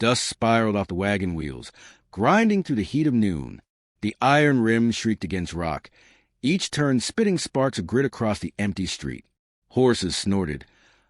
Dust spiraled off the wagon wheels, grinding through the heat of noon. The iron rims shrieked against rock. Each turn spitting sparks of grit across the empty street. Horses snorted,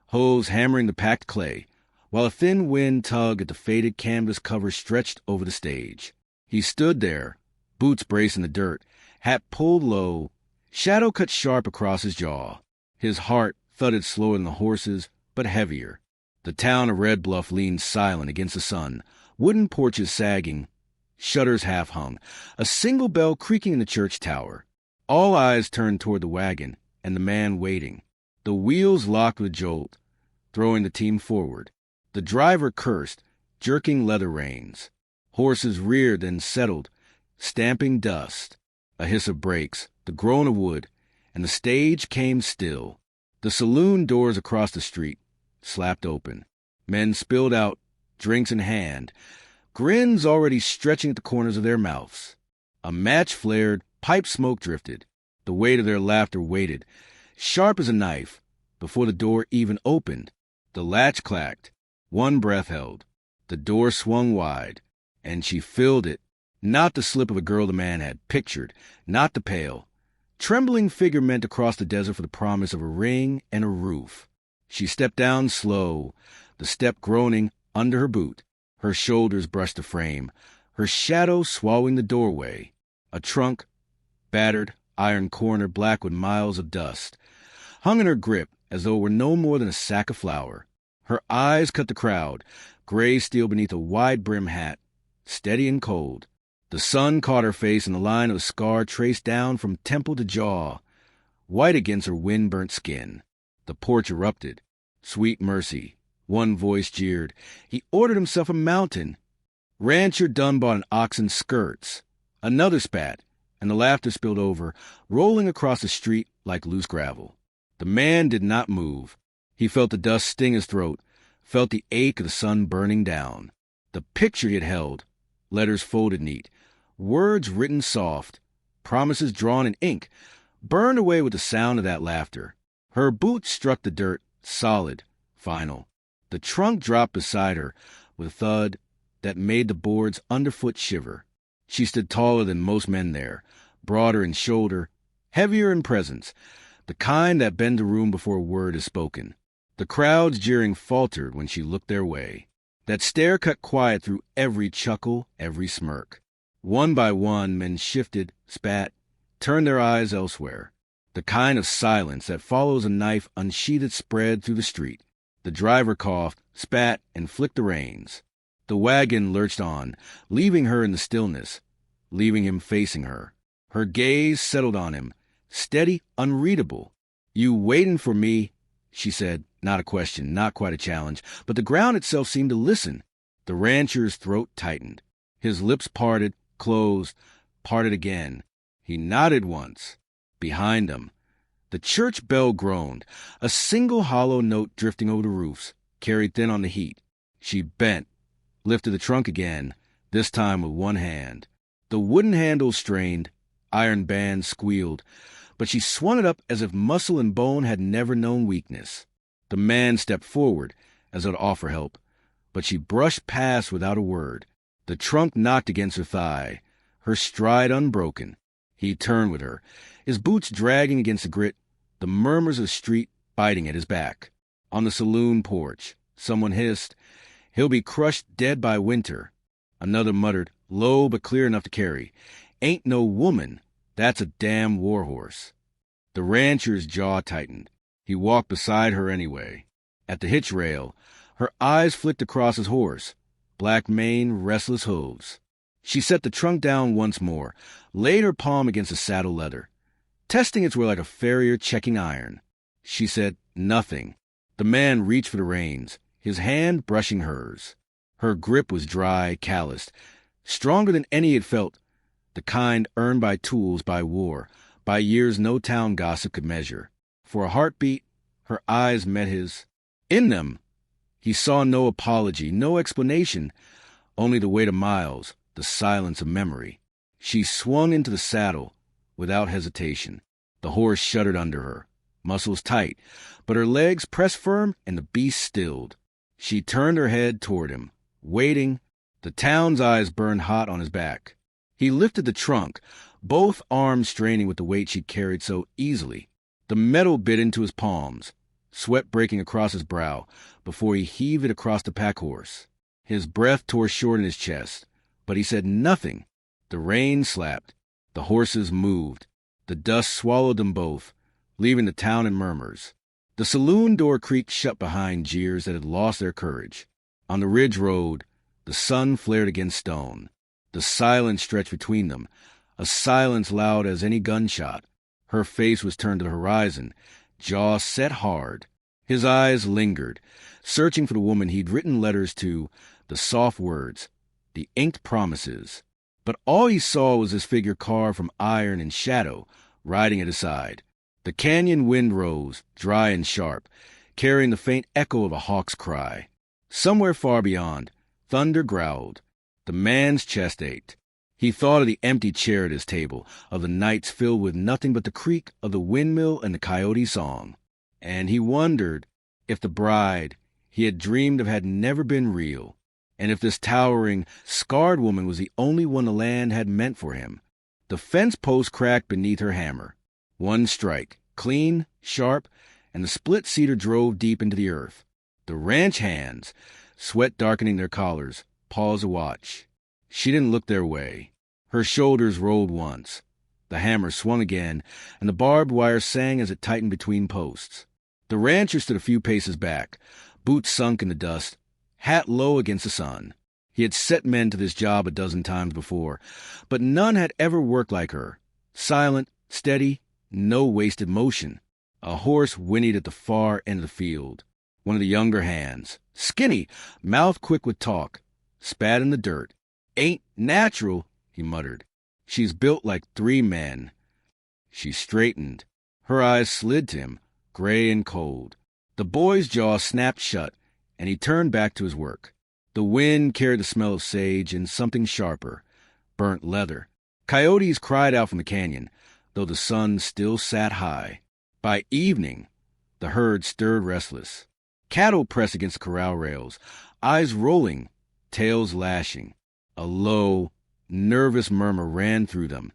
hooves hammering the packed clay, while a thin wind tugged at the faded canvas cover stretched over the stage. He stood there, boots bracing the dirt, hat pulled low, shadow cut sharp across his jaw. His heart thudded slower than the horses, but heavier. The town of Red Bluff leaned silent against the sun, wooden porches sagging, shutters half-hung, a single bell creaking in the church tower. All eyes turned toward the wagon and the man waiting. The wheels locked with a jolt, throwing the team forward. The driver cursed, jerking leather reins. Horses reared, then settled, stamping dust. A hiss of brakes, the groan of wood, and the stage came still. The saloon doors across the street slapped open. Men spilled out, drinks in hand, grins already stretching at the corners of their mouths. A match flared, pipe smoke drifted. The weight of their laughter waited, sharp as a knife, before the door even opened. The latch clacked. One breath held. The door swung wide, and she filled it. Not the slip of a girl the man had pictured, not the pale, trembling figure meant to cross the desert for the promise of a ring and a roof. She stepped down slow, the step groaning under her boot. Her shoulders brushed the frame, her shadow swallowing the doorway. A trunk, battered, iron corner black with miles of dust, hung in her grip as though it were no more than a sack of flour. Her eyes cut the crowd, gray steel beneath a wide-brim hat, steady and cold. The sun caught her face in the line of a scar traced down from temple to jaw, white against her wind-burnt skin. The porch erupted. Sweet mercy. One voice jeered. He ordered himself a mountain. Rancher Dunn bought an oxen's skirts. Another spat, and the laughter spilled over, rolling across the street like loose gravel. The man did not move. He felt the dust sting his throat, felt the ache of the sun burning down. The picture he had held, letters folded neat, words written soft, promises drawn in ink, burned away with the sound of that laughter. Her boots struck the dirt, solid, final. The trunk dropped beside her with a thud that made the boards underfoot shiver. She stood taller than most men there, broader in shoulder, heavier in presence, the kind that bend a room before a word is spoken. The crowd's jeering faltered when she looked their way. That stare cut quiet through every chuckle, every smirk. One by one, men shifted, spat, turned their eyes elsewhere. The kind of silence that follows a knife unsheathed spread through the street. The driver coughed, spat, and flicked the reins. The wagon lurched on, leaving her in the stillness, leaving him facing her. Her gaze settled on him, steady, unreadable. "You waiting for me?" she said, not a question, not quite a challenge, but the ground itself seemed to listen. The rancher's throat tightened. His lips parted, closed, parted again. He nodded once. Behind them, the church bell groaned, a single hollow note drifting over the roofs, carried thin on the heat. She bent, lifted the trunk again, this time with one hand. The wooden handle strained, iron bands squealed, but she swung it up as if muscle and bone had never known weakness. The man stepped forward, as though to offer help, but she brushed past without a word. The trunk knocked against her thigh, her stride unbroken. He turned with her, his boots dragging against the grit, the murmurs of the street biting at his back. On the saloon porch, someone hissed, "He'll be crushed dead by winter." Another muttered, low but clear enough to carry, "Ain't no woman. That's a damn warhorse." The rancher's jaw tightened. He walked beside her anyway. At the hitch rail, her eyes flicked across his horse, black mane, restless hooves. She set the trunk down once more, laid her palm against the saddle leather, testing its wear like a farrier checking iron. She said nothing. The man reached for the reins, his hand brushing hers. Her grip was dry, calloused, stronger than any he had felt, the kind earned by tools, by war, by years no town gossip could measure. For a heartbeat, her eyes met his. In them, he saw no apology, no explanation, only the weight of miles, the silence of memory. She swung into the saddle without hesitation. The horse shuddered under her, muscles tight, but her legs pressed firm and the beast stilled. She turned her head toward him, waiting. The town's eyes burned hot on his back. He lifted the trunk, both arms straining with the weight she'd carried so easily. The metal bit into his palms, sweat breaking across his brow, before he heaved it across the pack horse. His breath tore short in his chest, but he said nothing. The reins slapped. The horses moved. The dust swallowed them both, leaving the town in murmurs. The saloon door creaked shut behind jeers that had lost their courage. On the ridge road, the sun flared against stone. The silence stretched between them, a silence loud as any gunshot. Her face was turned to the horizon, jaw set hard. His eyes lingered, searching for the woman he'd written letters to, the soft words, the inked promises. But all he saw was his figure carved from iron and shadow, riding at his side. The canyon wind rose, dry and sharp, carrying the faint echo of a hawk's cry. Somewhere far beyond, thunder growled. The man's chest ached. He thought of the empty chair at his table, of the nights filled with nothing but the creak of the windmill and the coyote song. And he wondered if the bride he had dreamed of had never been real, and if this towering, scarred woman was the only one the land had meant for him. The fence post cracked beneath her hammer. One strike, clean, sharp, and the split cedar drove deep into the earth. The ranch hands, sweat darkening their collars, paused to watch. She didn't look their way. Her shoulders rolled once. The hammer swung again, and the barbed wire sang as it tightened between posts. The rancher stood a few paces back, boots sunk in the dust, hat low against the sun. He had set men to this job a dozen times before, but none had ever worked like her. Silent, steady, no wasted motion. A horse whinnied at the far end of the field. One of the younger hands, skinny, mouth quick with talk, spat in the dirt. "Ain't natural," he muttered. "She's built like 3 men." She straightened. Her eyes slid to him, gray and cold. The boy's jaw snapped shut, and he turned back to his work. The wind carried the smell of sage and something sharper, burnt leather. Coyotes cried out from the canyon, though the sun still sat high. By evening, the herd stirred restless. Cattle pressed against the corral rails, eyes rolling, tails lashing. A low, nervous murmur ran through them,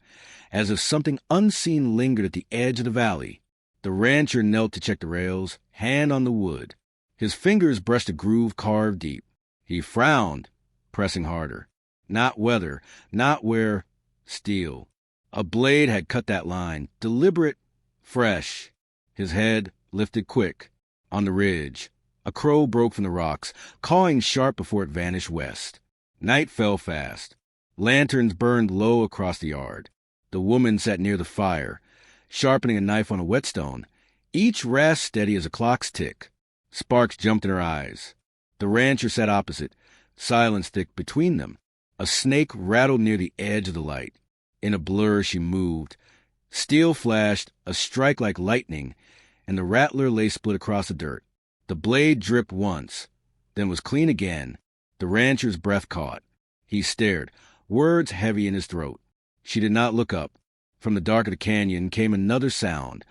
as if something unseen lingered at the edge of the valley. The rancher knelt to check the rails, hand on the wood. His fingers brushed a groove carved deep. He frowned, pressing harder. Not whether, not where, steel. A blade had cut that line, deliberate, fresh. His head lifted quick. On the ridge, a crow broke from the rocks, cawing sharp before it vanished west. Night fell fast. Lanterns burned low across the yard. The woman sat near the fire, sharpening a knife on a whetstone, each rasp steady as a clock's tick. Sparks jumped in her eyes. The rancher sat opposite, silence thick between them. A snake rattled near the edge of the light. In a blur she moved. Steel flashed, a strike like lightning, and the rattler lay split across the dirt. The blade dripped once, then was clean again. The rancher's breath caught. He stared, words heavy in his throat. She did not look up. From the dark of the canyon came another sound.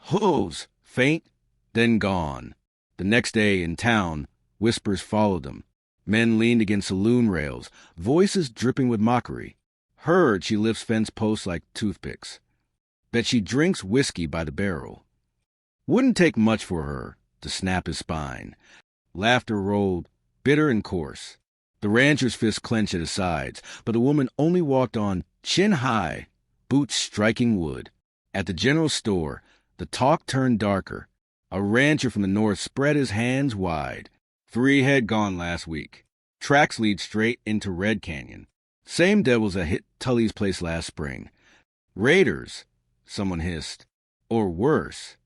Hooves, faint, then gone. The next day, in town, whispers followed them. Men leaned against saloon rails, voices dripping with mockery. Heard she lifts fence posts like toothpicks. Bet she drinks whiskey by the barrel. Wouldn't take much for her to snap his spine. Laughter rolled, bitter and coarse. The rancher's fists clenched at his sides, but the woman only walked on, chin high, boots striking wood. At the general store, the talk turned darker. A rancher from the north spread his hands wide. 3 head gone last week. Tracks lead straight into Red Canyon. Same devils that hit Tully's place last spring. Raiders, someone hissed. Or worse.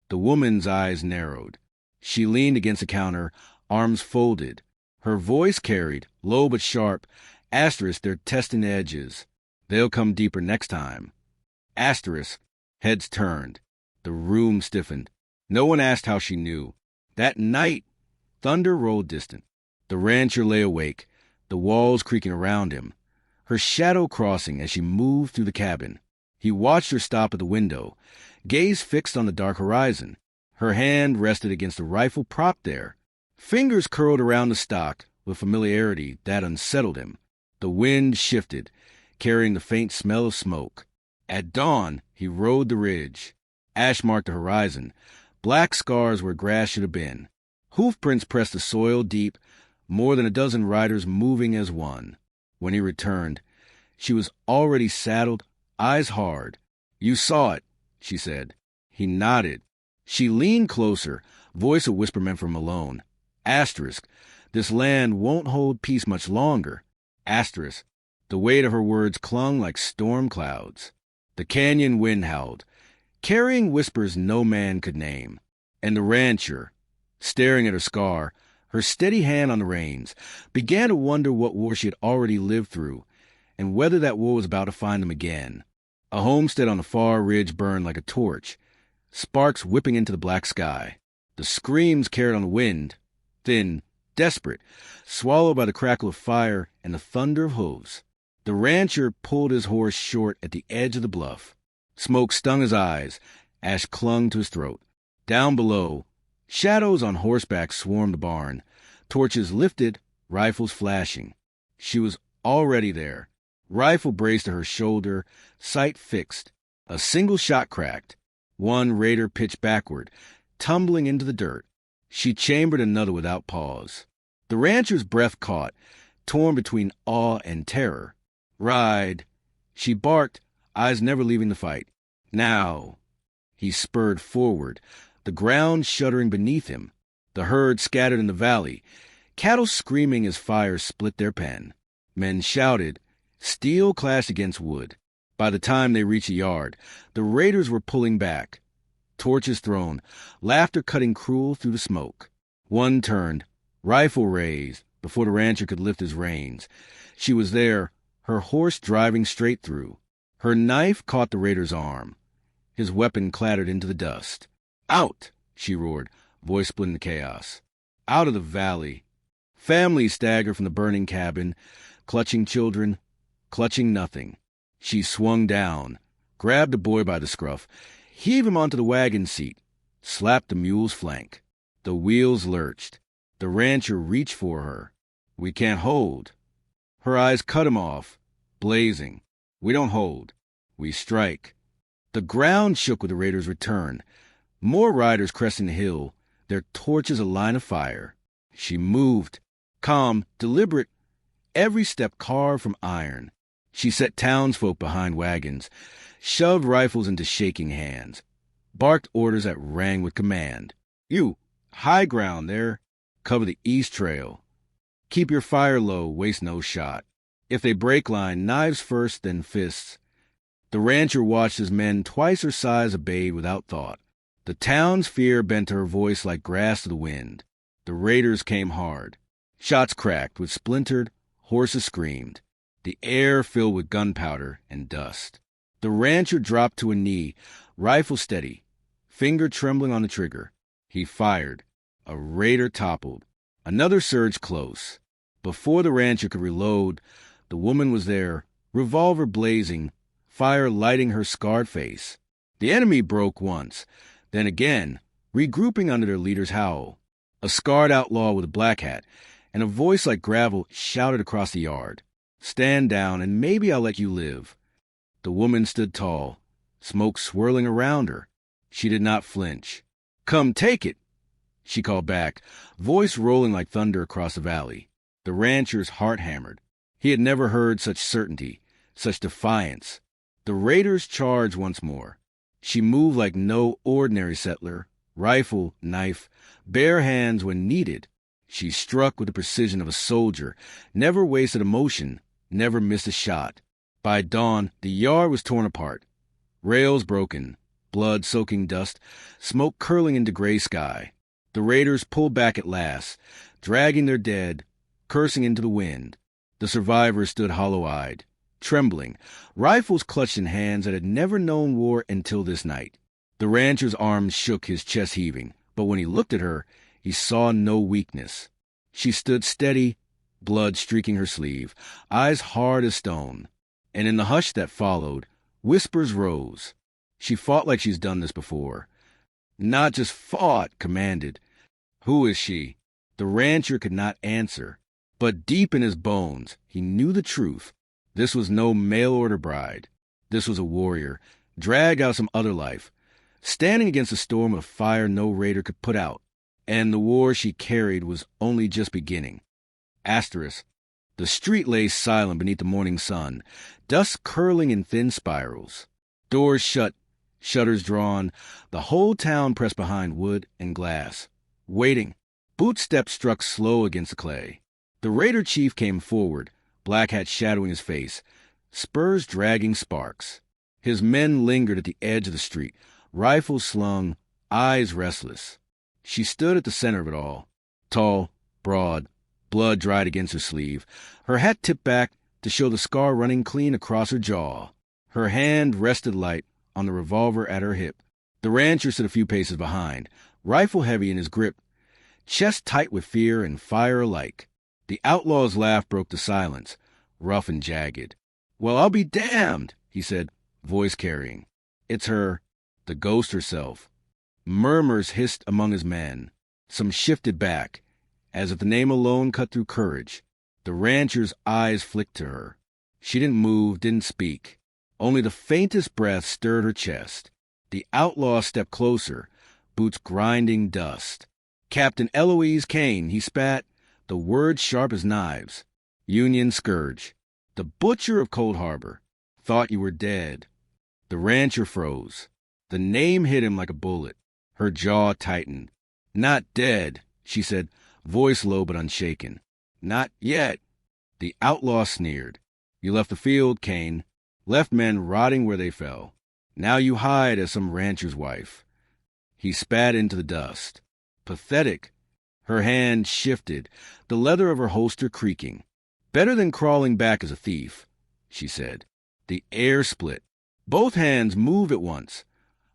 The woman's eyes narrowed. She leaned against the counter, arms folded. Her voice carried, low but sharp, asterisk their testing edges. They'll come deeper next time. Asterisk, heads turned. The room stiffened. No one asked how she knew. That night, thunder rolled distant. The rancher lay awake, the walls creaking around him, her shadow crossing as she moved through the cabin. He watched her stop at the window, gaze fixed on the dark horizon. Her hand rested against the rifle propped there. Fingers curled around the stock, with familiarity that unsettled him. The wind shifted, carrying the faint smell of smoke. At dawn, he rode the ridge. Ash marked the horizon, black scars where grass should have been. Hoofprints pressed the soil deep, more than a dozen riders moving as one. When he returned, she was already saddled, eyes hard. "You saw it," she said. He nodded. She leaned closer, voice a whisper meant for Malone. Asterisk, this land won't hold peace much longer. Asterisk, the weight of her words clung like storm clouds. The canyon wind howled, carrying whispers no man could name. And the rancher, staring at her scar, her steady hand on the reins, began to wonder what war she had already lived through, and whether that war was about to find them again. A homestead on the far ridge burned like a torch, sparks whipping into the black sky. The screams carried on the wind, thin, desperate, swallowed by the crackle of fire and the thunder of hooves. The rancher pulled his horse short at the edge of the bluff. Smoke stung his eyes. Ash clung to his throat. Down below, shadows on horseback swarmed the barn, torches lifted, rifles flashing. She was already there. Rifle braced to her shoulder, sight fixed. A single shot cracked. One raider pitched backward, tumbling into the dirt. She chambered another without pause. The rancher's breath caught, torn between awe and terror. "Ride!" She barked, eyes never leaving the fight. "Now!" He spurred forward, the ground shuddering beneath him. The herd scattered in the valley, cattle screaming as fire split their pen. Men shouted. Steel clashed against wood. By the time they reached the yard, the raiders were pulling back. Torches thrown, laughter cutting cruel through the smoke. One turned, rifle raised, before the rancher could lift his reins. She was there, her horse driving straight through. Her knife caught the raider's arm. His weapon clattered into the dust. "Out!" she roared, voice split in the chaos. Out of the valley. Families staggered from the burning cabin, clutching children, clutching nothing. She swung down, grabbed the boy by the scruff, heaved him onto the wagon seat, slapped the mule's flank. The wheels lurched. The rancher reached for her. "We can't hold." Her eyes cut him off, blazing. "We don't hold. We strike." The ground shook with the raiders' return. More riders cresting the hill, their torches a line of fire. She moved, calm, deliberate, every step carved from iron. She set townsfolk behind wagons, shoved rifles into shaking hands, barked orders that rang with command. "You, high ground there, cover the east trail. Keep your fire low, waste no shot. If they break line, knives first, then fists." The rancher watched his men twice her size obeyed without thought. The town's fear bent to her voice like grass to the wind. The raiders came hard. Shots cracked, with splintered, horses screamed. The air filled with gunpowder and dust. The rancher dropped to a knee, rifle steady, finger trembling on the trigger. He fired. A raider toppled. Another surged close. Before the rancher could reload, the woman was there, revolver blazing, fire lighting her scarred face. The enemy broke once, then again, regrouping under their leader's howl. A scarred outlaw with a black hat, and a voice like gravel shouted across the yard. "Stand down, and maybe I'll let you live." The woman stood tall, smoke swirling around her. She did not flinch. "Come take it," she called back, voice rolling like thunder across the valley. The rancher's heart hammered. He had never heard such certainty, such defiance. The raiders charged once more. She moved like no ordinary settler, rifle, knife, bare hands when needed. She struck with the precision of a soldier, never wasted a motion, never missed a shot. By dawn, the yard was torn apart. Rails broken, blood soaking dust, smoke curling into gray sky. The raiders pulled back at last, dragging their dead, cursing into the wind. The survivors stood hollow-eyed, trembling, rifles clutched in hands that had never known war until this night. The rancher's arms shook, his chest heaving, but when he looked at her, he saw no weakness. She stood steady, blood streaking her sleeve, eyes hard as stone. And in the hush that followed, whispers rose. She fought like she's done this before. Not just fought, commanded. "Who is she?" The rancher could not answer. But deep in his bones, he knew the truth. This was no mail-order bride. This was a warrior, dragged out of some other life, standing against a storm of fire no raider could put out. And the war she carried was only just beginning. Asterisk. The street lay silent beneath the morning sun, dust curling in thin spirals. Doors shut, shutters drawn, the whole town pressed behind wood and glass. Waiting. Boot steps struck slow against the clay. The raider chief came forward, black hat shadowing his face, spurs dragging sparks. His men lingered at the edge of the street, rifles slung, eyes restless. She stood at the center of it all, tall, broad, blood dried against her sleeve, her hat tipped back to show the scar running clean across her jaw. Her hand rested light on the revolver at her hip. The rancher stood a few paces behind, rifle heavy in his grip, chest tight with fear and fire alike. The outlaw's laugh broke the silence, rough and jagged. "Well, I'll be damned," he said, voice carrying. "It's her, the ghost herself." Murmurs hissed among his men. Some shifted back, as if the name alone cut through courage. The rancher's eyes flicked to her. She didn't move, didn't speak. Only the faintest breath stirred her chest. The outlaw stepped closer, boots grinding dust. "Captain Eloise Kane," he spat, the words sharp as knives. "Union Scourge, the butcher of Cold Harbor. Thought you were dead." The rancher froze. The name hit him like a bullet. Her jaw tightened. "Not dead," she said, voice low but unshaken. "Not yet." The outlaw sneered. "You left the field, Kane. Left men rotting where they fell. Now you hide as some rancher's wife." He spat into the dust. Pathetic. Her hand shifted, the leather of her holster creaking. "Better than crawling back as a thief," she said. The air split. Both hands moved at once.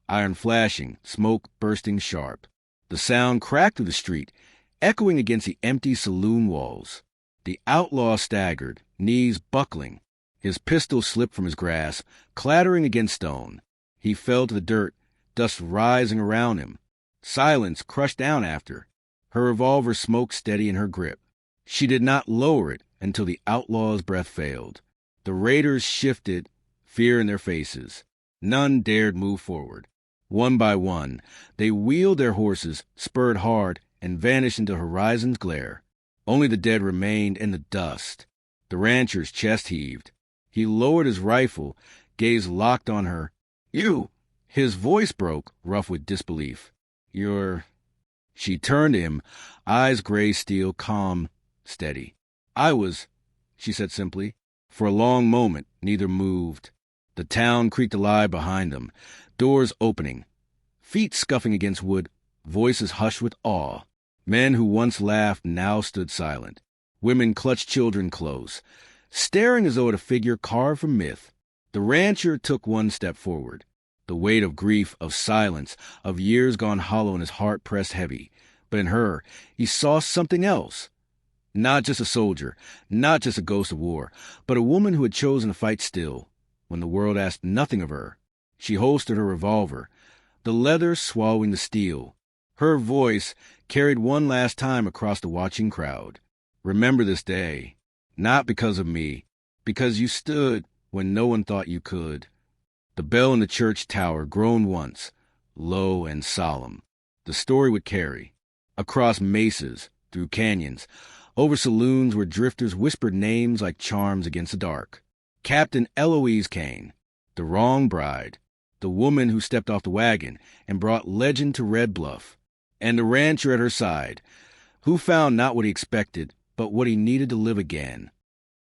Iron flashing, smoke bursting sharp. The sound cracked through the street, echoing against the empty saloon walls. The outlaw staggered, knees buckling. His pistol slipped from his grasp, clattering against stone. He fell to the dirt, dust rising around him. Silence crushed down after. Her revolver smoked steady in her grip. She did not lower it until the outlaw's breath failed. The raiders shifted, fear in their faces. None dared move forward. One by one, they wheeled their horses, spurred hard, and vanished into the horizon's glare. Only the dead remained in the dust. The rancher's chest heaved. He lowered his rifle, gaze locked on her. "You!" His voice broke, rough with disbelief. "You're—" She turned to him, eyes gray steel, calm, steady. "I was," she said simply. For a long moment, neither moved. The town creaked alive behind them, doors opening, feet scuffing against wood, voices hushed with awe. Men who once laughed now stood silent. Women clutched children close, staring as though at a figure carved from myth. The rancher took one step forward. The weight of grief, of silence, of years gone hollow in his heart pressed heavy. But in her, he saw something else. Not just a soldier, not just a ghost of war, but a woman who had chosen to fight still, when the world asked nothing of her. She holstered her revolver, the leather swallowing the steel. Her voice carried one last time across the watching crowd. "Remember this day, not because of me, because you stood when no one thought you could." The bell in the church tower groaned once, low and solemn. The story would carry. Across mesas, through canyons, over saloons where drifters whispered names like charms against the dark. Captain Eloise Kane, the wrong bride, the woman who stepped off the wagon and brought legend to Red Bluff, and the rancher at her side, who found not what he expected, but what he needed to live again.